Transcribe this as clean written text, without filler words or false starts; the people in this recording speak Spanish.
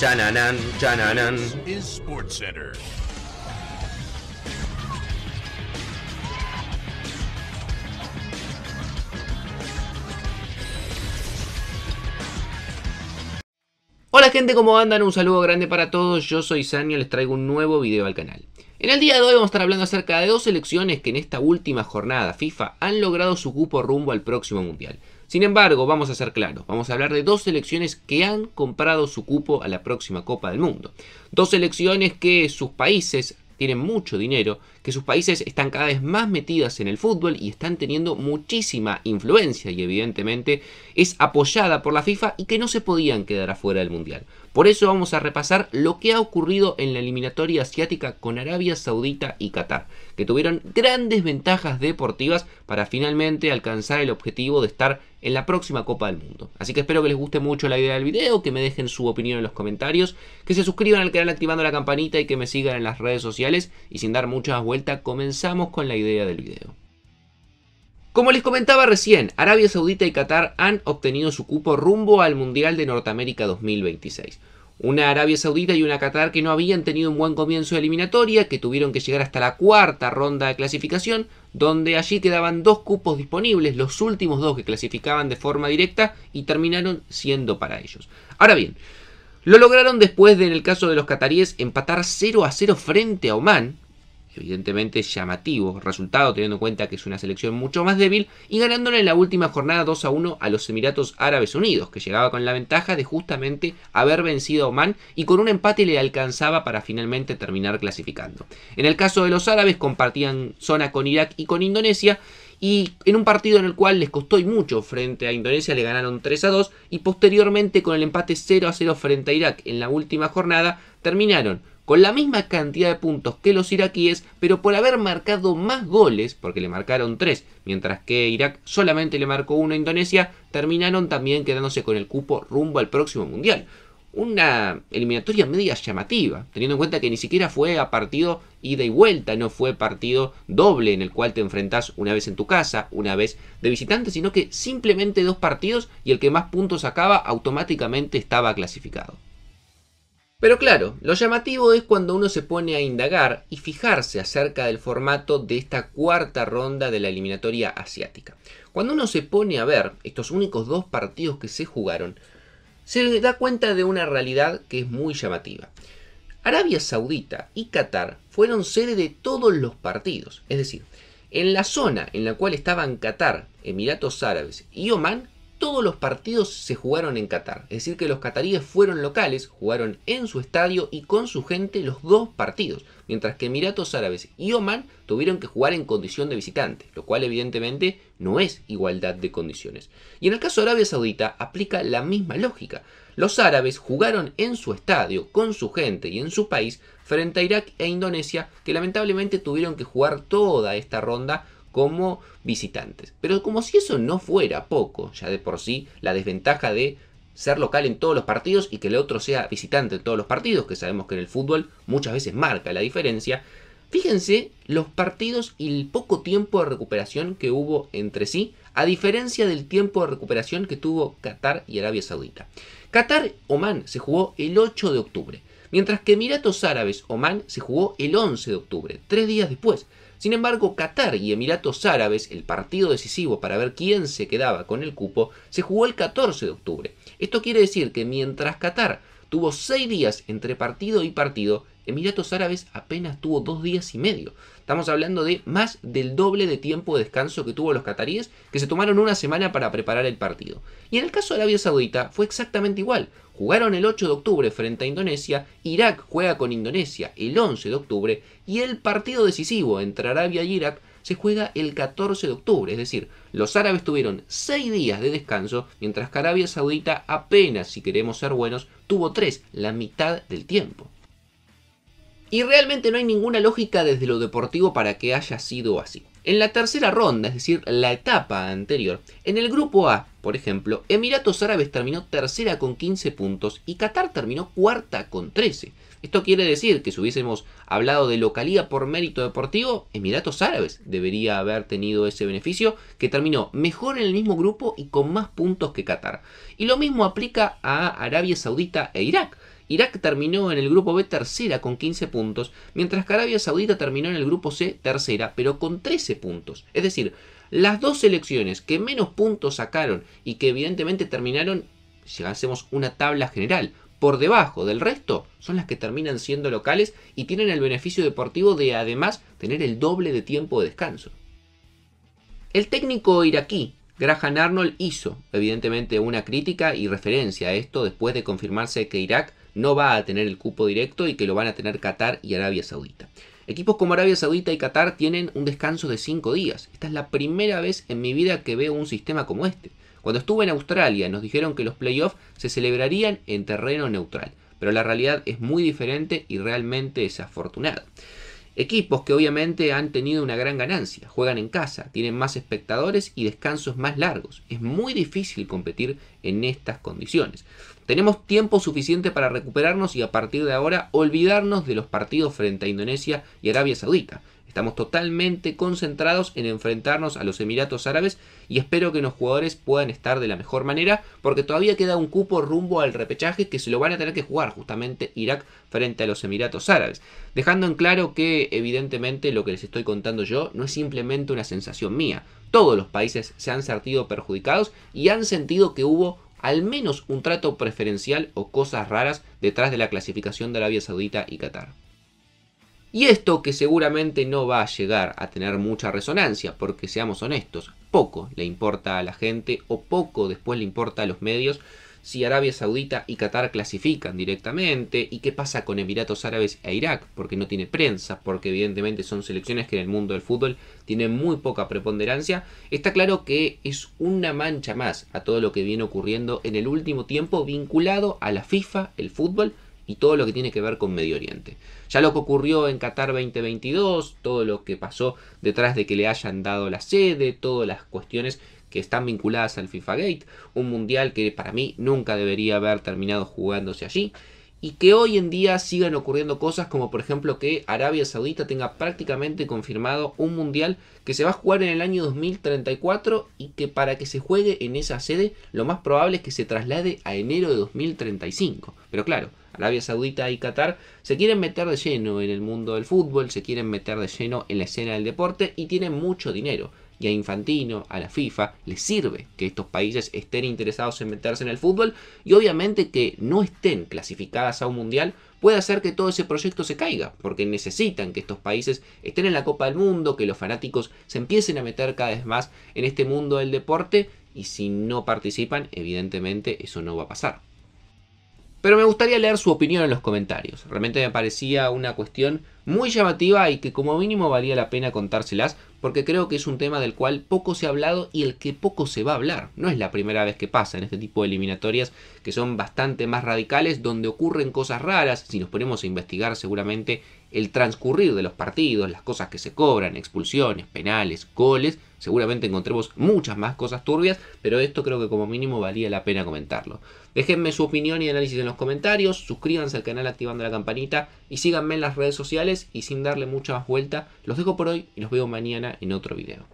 Chananan, chananan. This is SportsCenter. Hola gente, ¿cómo andan? Un saludo grande para todos, yo soy Sania, les traigo un nuevo video al canal. En el día de hoy vamos a estar hablando acerca de dos selecciones que en esta última jornada FIFA han logrado su cupo rumbo al próximo mundial. Sin embargo, vamos a ser claros, vamos a hablar de dos selecciones que han comprado su cupo a la próxima Copa del Mundo. Dos selecciones que sus países tienen mucho dinero, que sus países están cada vez más metidas en el fútbol y están teniendo muchísima influencia y evidentemente es apoyada por la FIFA y que no se podían quedar afuera del mundial. Por eso vamos a repasar lo que ha ocurrido en la eliminatoria asiática con Arabia Saudita y Qatar, que tuvieron grandes ventajas deportivas para finalmente alcanzar el objetivo de estar en la próxima Copa del Mundo. Así que espero que les guste mucho la idea del video, que me dejen su opinión en los comentarios, que se suscriban al canal activando la campanita y que me sigan en las redes sociales. Y sin dar muchas vueltas, comenzamos con la idea del video. Como les comentaba recién, Arabia Saudita y Qatar han obtenido su cupo rumbo al Mundial de Norteamérica 2026. Una Arabia Saudita y una Qatar que no habían tenido un buen comienzo de eliminatoria, que tuvieron que llegar hasta la cuarta ronda de clasificación, donde allí quedaban dos cupos disponibles, los últimos dos que clasificaban de forma directa y terminaron siendo para ellos. Ahora bien, lo lograron después de, en el caso de los cataríes, empatar 0-0 frente a Omán. Evidentemente llamativo resultado teniendo en cuenta que es una selección mucho más débil, y ganándole en la última jornada 2-1 a los Emiratos Árabes Unidos, que llegaba con la ventaja de justamente haber vencido a Omán y con un empate le alcanzaba para finalmente terminar clasificando. En el caso de los árabes compartían zona con Irak y con Indonesia, y en un partido en el cual les costó y mucho frente a Indonesia le ganaron 3-2 y posteriormente con el empate 0-0 frente a Irak en la última jornada terminaron con la misma cantidad de puntos que los iraquíes, pero por haber marcado más goles, porque le marcaron 3, mientras que Irak solamente le marcó 1 a Indonesia, terminaron también quedándose con el cupo rumbo al próximo mundial. Una eliminatoria media llamativa, teniendo en cuenta que ni siquiera fue a partido ida y vuelta, no fue partido doble en el cual te enfrentás una vez en tu casa, una vez de visitante, sino que simplemente dos partidos y el que más puntos sacaba automáticamente estaba clasificado. Pero claro, lo llamativo es cuando uno se pone a indagar y fijarse acerca del formato de esta cuarta ronda de la eliminatoria asiática. Cuando uno se pone a ver estos únicos dos partidos que se jugaron, se da cuenta de una realidad que es muy llamativa. Arabia Saudita y Qatar fueron sede de todos los partidos, es decir, en la zona en la cual estaban Qatar, Emiratos Árabes y Omán, todos los partidos se jugaron en Qatar, es decir que los cataríes fueron locales, jugaron en su estadio y con su gente los dos partidos, mientras que Emiratos Árabes y Omán tuvieron que jugar en condición de visitante, lo cual evidentemente no es igualdad de condiciones. Y en el caso de Arabia Saudita aplica la misma lógica. Los árabes jugaron en su estadio, con su gente y en su país, frente a Irak e Indonesia, que lamentablemente tuvieron que jugar toda esta ronda como visitantes. Pero como si eso no fuera poco, ya de por sí la desventaja de ser local en todos los partidos y que el otro sea visitante en todos los partidos, que sabemos que en el fútbol muchas veces marca la diferencia, fíjense los partidos y el poco tiempo de recuperación que hubo entre sí, a diferencia del tiempo de recuperación que tuvo Qatar y Arabia Saudita. Qatar-Omán se jugó el 8 de octubre, mientras que Emiratos Árabes-Omán se jugó el 11 de octubre, 3 días después. Sin embargo, Qatar y Emiratos Árabes, el partido decisivo para ver quién se quedaba con el cupo, se jugó el 14 de octubre. Esto quiere decir que mientras Qatar tuvo 6 días entre partido y partido, Emiratos Árabes apenas tuvo 2 días y medio. Estamos hablando de más del doble de tiempo de descanso que tuvo los cataríes, que se tomaron una semana para preparar el partido. Y en el caso de Arabia Saudita fue exactamente igual. Jugaron el 8 de octubre frente a Indonesia, Irak juega con Indonesia el 11 de octubre y el partido decisivo entre Arabia y Irak se juega el 14 de octubre. Es decir, los árabes tuvieron 6 días de descanso, mientras que Arabia Saudita apenas, si queremos ser buenos, tuvo 3, la mitad del tiempo. Y realmente no hay ninguna lógica desde lo deportivo para que haya sido así. En la tercera ronda, es decir, la etapa anterior, en el grupo A, por ejemplo, Emiratos Árabes terminó tercera con 15 puntos y Qatar terminó cuarta con 13. Esto quiere decir que si hubiésemos hablado de localía por mérito deportivo, Emiratos Árabes debería haber tenido ese beneficio, que terminó mejor en el mismo grupo y con más puntos que Qatar. Y lo mismo aplica a Arabia Saudita e Irak. Irak terminó en el grupo B tercera con 15 puntos, mientras que Arabia Saudita terminó en el grupo C tercera, pero con 13 puntos. Es decir, las dos selecciones que menos puntos sacaron y que evidentemente terminaron, si hacemos una tabla general, por debajo del resto, son las que terminan siendo locales y tienen el beneficio deportivo de además tener el doble de tiempo de descanso. El técnico iraquí Graham Arnold hizo evidentemente una crítica y referencia a esto después de confirmarse que Irak no va a tener el cupo directo y que lo van a tener Qatar y Arabia Saudita. Equipos como Arabia Saudita y Qatar tienen un descanso de 5 días. Esta es la primera vez en mi vida que veo un sistema como este. Cuando estuve en Australia nos dijeron que los playoffs se celebrarían en terreno neutral, pero la realidad es muy diferente y realmente desafortunada. Equipos que obviamente han tenido una gran ganancia, juegan en casa, tienen más espectadores y descansos más largos. Es muy difícil competir en estas condiciones. Tenemos tiempo suficiente para recuperarnos y a partir de ahora olvidarnos de los partidos frente a Indonesia y Arabia Saudita. Estamos totalmente concentrados en enfrentarnos a los Emiratos Árabes y espero que los jugadores puedan estar de la mejor manera porque todavía queda un cupo rumbo al repechaje que se lo van a tener que jugar justamente Irak frente a los Emiratos Árabes. Dejando en claro que evidentemente lo que les estoy contando yo no es simplemente una sensación mía. Todos los países se han sentido perjudicados y han sentido que hubo al menos un trato preferencial o cosas raras detrás de la clasificación de Arabia Saudita y Qatar. Y esto que seguramente no va a llegar a tener mucha resonancia, porque seamos honestos, poco le importa a la gente o poco después le importa a los medios si Arabia Saudita y Qatar clasifican directamente y qué pasa con Emiratos Árabes e Irak, porque no tiene prensa, porque evidentemente son selecciones que en el mundo del fútbol tienen muy poca preponderancia. Está claro que es una mancha más a todo lo que viene ocurriendo en el último tiempo vinculado a la FIFA, el fútbol y todo lo que tiene que ver con Medio Oriente. Ya lo que ocurrió en Qatar 2022, todo lo que pasó detrás de que le hayan dado la sede, todas las cuestiones que están vinculadas al FIFA Gate, un mundial que para mí nunca debería haber terminado jugándose allí, y que hoy en día sigan ocurriendo cosas como por ejemplo que Arabia Saudita tenga prácticamente confirmado un mundial que se va a jugar en el año 2034 y que para que se juegue en esa sede lo más probable es que se traslade a enero de 2035. Pero claro, Arabia Saudita y Qatar se quieren meter de lleno en el mundo del fútbol, se quieren meter de lleno en la escena del deporte y tienen mucho dinero. Y a Infantino, a la FIFA, les sirve que estos países estén interesados en meterse en el fútbol y obviamente que no estén clasificadas a un mundial puede hacer que todo ese proyecto se caiga, porque necesitan que estos países estén en la Copa del Mundo, que los fanáticos se empiecen a meter cada vez más en este mundo del deporte y si no participan, evidentemente eso no va a pasar. Pero me gustaría leer su opinión en los comentarios. Realmente me parecía una cuestión muy llamativa y que como mínimo valía la pena contárselas porque creo que es un tema del cual poco se ha hablado y el que poco se va a hablar. No es la primera vez que pasa en este tipo de eliminatorias que son bastante más radicales, donde ocurren cosas raras. Si nos ponemos a investigar seguramente el transcurrir de los partidos, las cosas que se cobran, expulsiones, penales, goles, seguramente encontremos muchas más cosas turbias, pero esto creo que como mínimo valía la pena comentarlo. Déjenme su opinión y análisis en los comentarios, suscríbanse al canal activando la campanita y síganme en las redes sociales y sin darle mucha más vuelta, los dejo por hoy y los veo mañana en otro video.